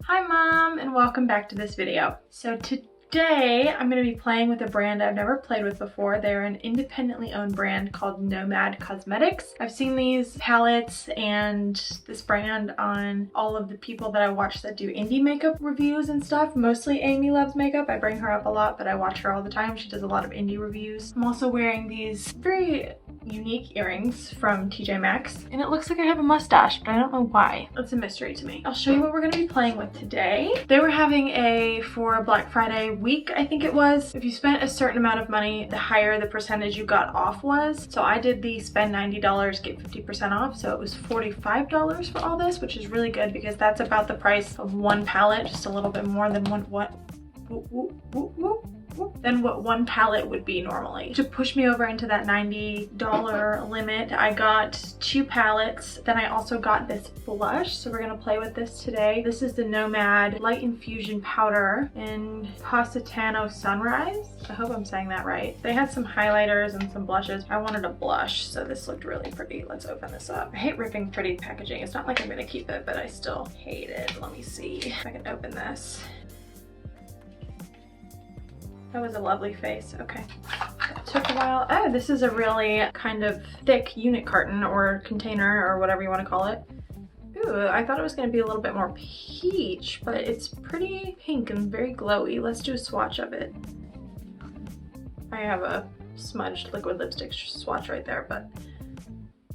Hi Mom, and welcome back to this video. So today I'm going to be playing with a brand I've never played with before. They're an independently owned brand called Nomad Cosmetics. I've seen these palettes and this brand on all of the people that I watch that do indie makeup reviews and stuff. Mostly Amy Loves Makeup. I bring her up a lot, but I watch her all the time. She does a lot of indie reviews. I'm also wearing these very unique earrings from TJ Maxx, and it looks like I have a mustache, but I don't know why. It's a mystery to me. I'll show you what we're going to be playing with today. They were having for Black Friday week, I think it was. If you spent a certain amount of money, the higher the percentage you got off was. So I did the spend $90, get 50% off. So it was $45 for all this, which is really good because that's about the price of one palette, just a little bit more than than what one palette would be normally. To push me over into that $90 limit, I got 2 palettes. Then I also got this blush, so we're gonna play with this today. This is the Nomad Light Infusion Powder in Positano Sunrise. I hope I'm saying that right. They had some highlighters and some blushes. I wanted a blush, so this looked really pretty. Let's open this up. I hate ripping pretty packaging. It's not like I'm gonna keep it, but I still hate it. Let me see if I can open this. That was a lovely face. Okay. That took a while. Oh, this is a really kind of thick unit carton or container or whatever you want to call it. Ooh, I thought it was going to be a little bit more peach, but it's pretty pink and very glowy. Let's do a swatch of it. I have a smudged liquid lipstick swatch right there, but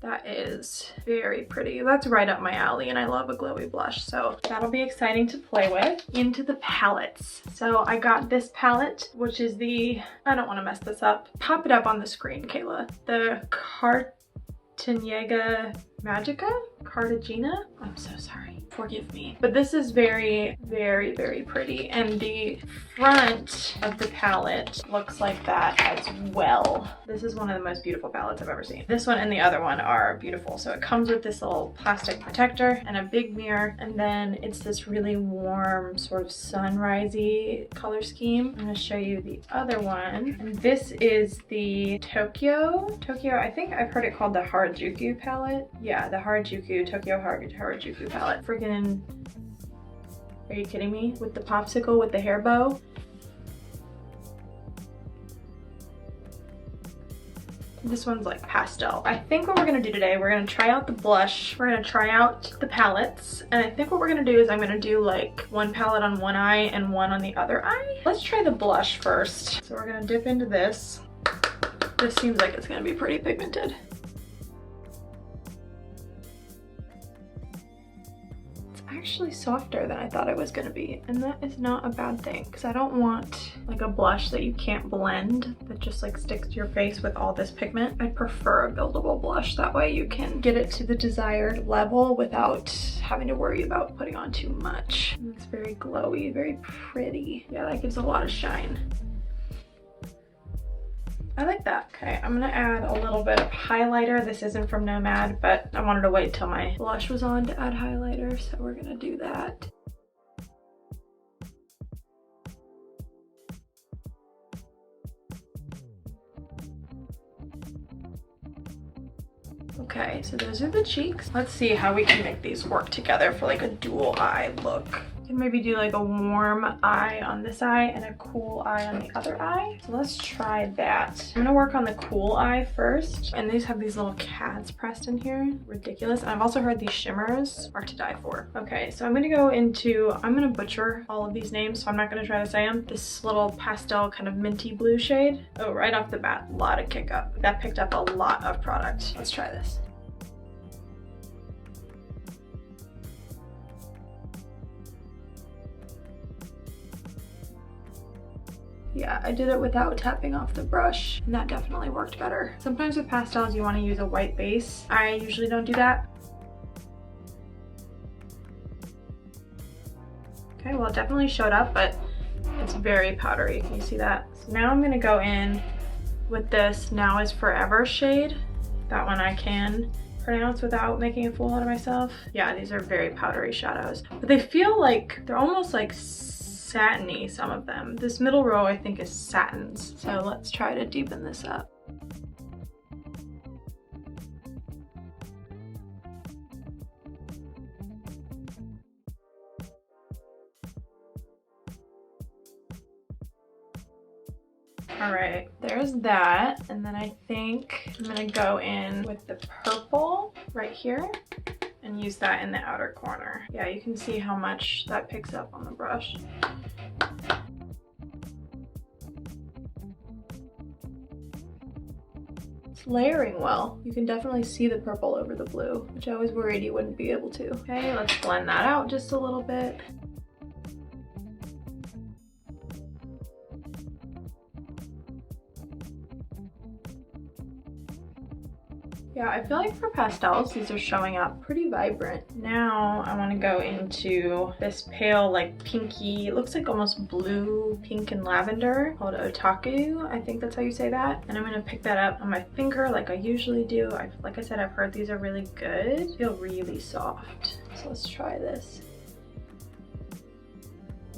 that is very pretty. That's right up my alley, and I love a glowy blush, so that'll be exciting to play with. Into the palettes. So I got this palette, which is the, I don't want to mess this up. Pop it up on the screen, Kayla. The Cartagena Magica? Cartagena? I'm so sorry. Forgive me. But this is very, very, very pretty. And the front of the palette looks like that as well. This is one of the most beautiful palettes I've ever seen. This one and the other one are beautiful. So it comes with this little plastic protector and a big mirror. And then it's this really warm sort of sunrisey color scheme. I'm gonna show you the other one. And this is the Tokyo, I think I've heard it called the Harajuku palette. Yeah, the Tokyo Harajuku palette. Friggin', are you kidding me? With the popsicle with the hair bow. This one's like pastel. I think what we're gonna do today, we're gonna try out the blush, we're gonna try out the palettes, and I think what we're gonna do is I'm gonna do like one palette on one eye and one on the other eye. Let's try the blush first. So we're gonna dip into this. This seems like it's gonna be pretty pigmented. Actually softer than I thought it was gonna be, and that is not a bad thing because I don't want like a blush that you can't blend that just like sticks to your face with all this pigment. I prefer a buildable blush, that way you can get it to the desired level without having to worry about putting on too much. And it's very glowy, very pretty. Yeah, that gives a lot of shine. I like that. Okay, I'm gonna add a little bit of highlighter. This isn't from Nomad, but I wanted to wait till my blush was on to add highlighter, so we're gonna do that. Okay, so those are the cheeks. Let's see how we can make these work together for like a dual eye look. Can maybe do like a warm eye on this eye and a cool eye on the other eye. So let's try that. I'm gonna work on the cool eye first. And these have these little cats pressed in here. Ridiculous. And I've also heard these shimmers are to die for. Okay, so I'm gonna go into, I'm gonna butcher all of these names, so I'm not gonna try to say them. This little pastel kind of minty blue shade. Oh, right off the bat, a lot of kick up. That picked up a lot of product. Let's try this. Yeah, I did it without tapping off the brush, and that definitely worked better. Sometimes with pastels, you want to use a white base. I usually don't do that. Okay, well, it definitely showed up, but it's very powdery. Can you see that? So now I'm gonna go in with this Now Is Forever shade. That one I can pronounce without making a fool out of myself. Yeah, these are very powdery shadows, but they feel like, they're almost like satiny, some of them. This middle row I think is satins. So let's try to deepen this up. All right, there's that. And then I think I'm gonna go in with the purple right here and use that in the outer corner. Yeah, you can see how much that picks up on the brush. It's layering well. You can definitely see the purple over the blue, which I was worried you wouldn't be able to. Okay, let's blend that out just a little bit. Yeah, I feel like for pastels, these are showing up pretty vibrant. Now I want to go into this pale, like pinky, it looks like almost blue, pink, and lavender called Otaku. I think that's how you say that. And I'm going to pick that up on my finger like I usually do. Like I said, I've heard these are really good. They feel really soft. So let's try this.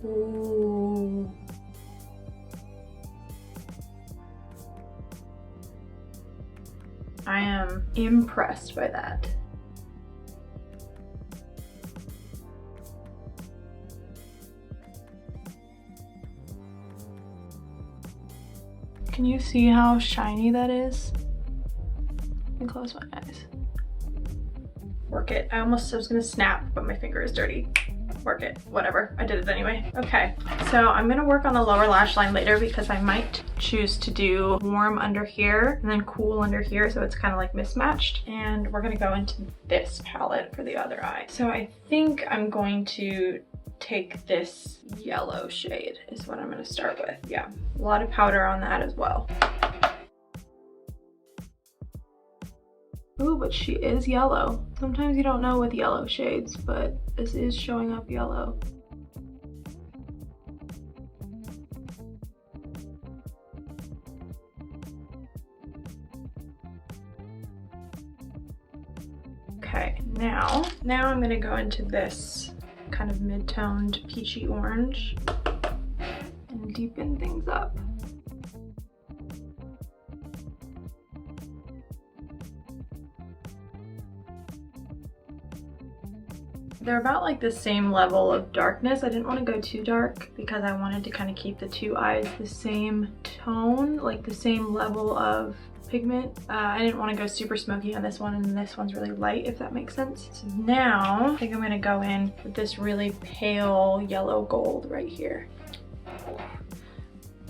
Ooh. I am impressed by that. Can you see how shiny that is? Let me close my eyes. Work it. I almost was gonna snap, but my finger is dirty. Work it, whatever, I did it anyway. Okay, so I'm gonna work on the lower lash line later because I might choose to do warm under here and then cool under here, so it's kind of like mismatched. And we're gonna go into this palette for the other eye. So I think I'm going to take this yellow shade is what I'm gonna start with. Yeah, a lot of powder on that as well. Ooh, but she is yellow. Sometimes you don't know with yellow shades, but this is showing up yellow. Okay, now I'm gonna go into this kind of mid-toned peachy orange and deepen things up. They're about like the same level of darkness. I didn't want to go too dark because I wanted to kind of keep the two eyes the same tone, like the same level of pigment. I didn't want to go super smoky on this one, and this one's really light, if that makes sense. So now I think I'm going to go in with this really pale yellow gold right here.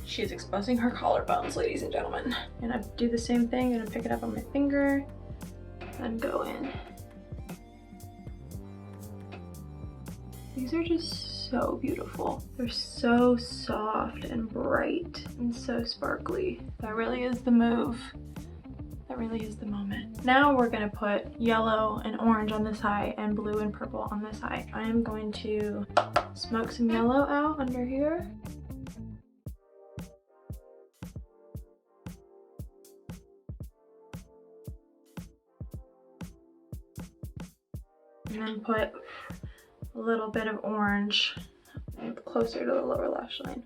She's exposing her collarbones, ladies and gentlemen. And I do the same thing. I'm gonna pick it up on my finger and go in. These are just so beautiful. They're so soft and bright and so sparkly. That really is the move. That really is the moment. Now we're gonna put yellow and orange on this eye and blue and purple on this eye. I am going to smoke some yellow out under here. And then put a little bit of orange closer to the lower lash line.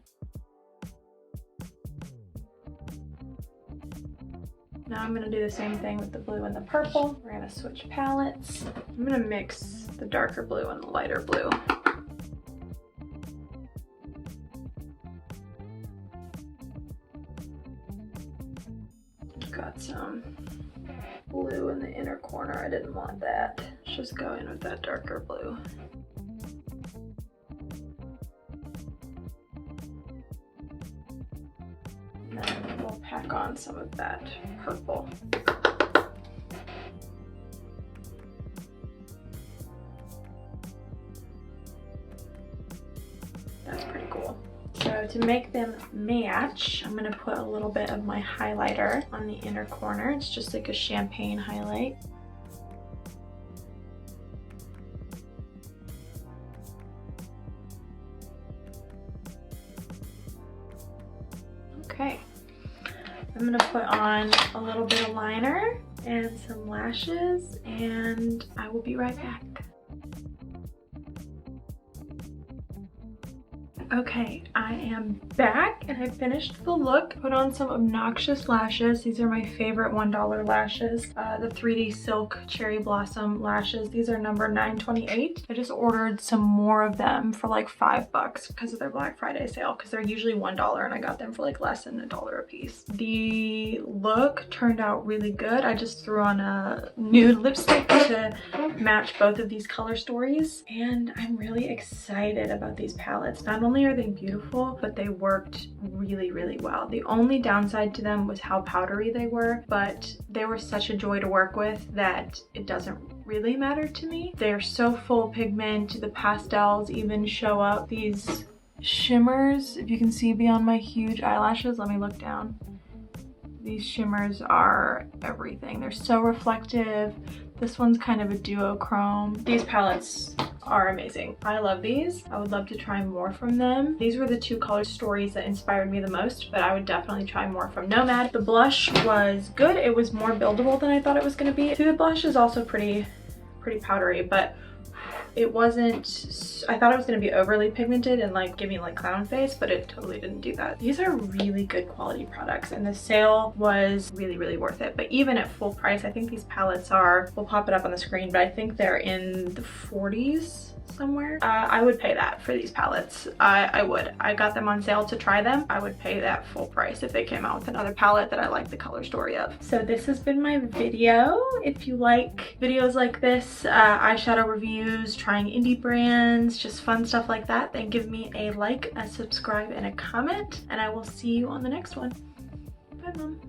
Now I'm gonna do the same thing with the blue and the purple. We're gonna switch palettes. I'm gonna mix the darker blue and the lighter blue. Got some blue in the inner corner. I didn't want that. Let's just go in with that darker blue. And then we'll pack on some of that purple. That's pretty cool. So to make them match, I'm gonna put a little bit of my highlighter on the inner corner. It's just like a champagne highlight. Okay, I'm gonna put on a little bit of liner and some lashes, and I will be right back. Okay, I am back and I finished the look. Put on some obnoxious lashes. These are my favorite $1 lashes. The 3D Silk Cherry Blossom lashes. These are number 928. I just ordered some more of them for like $5 because of their Black Friday sale, because they're usually $1 and I got them for like less than $1 a piece. The look turned out really good. I just threw on a nude lipstick to match both of these color stories, and I'm really excited about these palettes. Not only are they beautiful, but they worked really, really well. The only downside to them was how powdery they were, but they were such a joy to work with that it doesn't really matter to me. They're so full pigment. The pastels even show up. These shimmers, if you can see beyond my huge eyelashes, let me look down. These shimmers are everything. They're so reflective. This one's kind of a duochrome. These palettes are amazing. I love these. I would love to try more from them. These were the two color stories that inspired me the most, but I would definitely try more from Nomad. The blush was good. It was more buildable than I thought it was going to be. The blush is also pretty powdery, but it wasn't, I thought it was going to be overly pigmented and like give me like clown face, but it totally didn't do that. These are really good quality products and the sale was really, really worth it. But even at full price, I think these palettes are, we'll pop it up on the screen, but I think they're in the 40s somewhere. I would pay that for these palettes. I would. I got them on sale to try them. I would pay that full price if they came out with another palette that I like the color story of. So this has been my video. If you like videos like this, eyeshadow reviews, trying indie brands, just fun stuff like that, then give me a like, a subscribe, and a comment, and I will see you on the next one. Bye, Mom.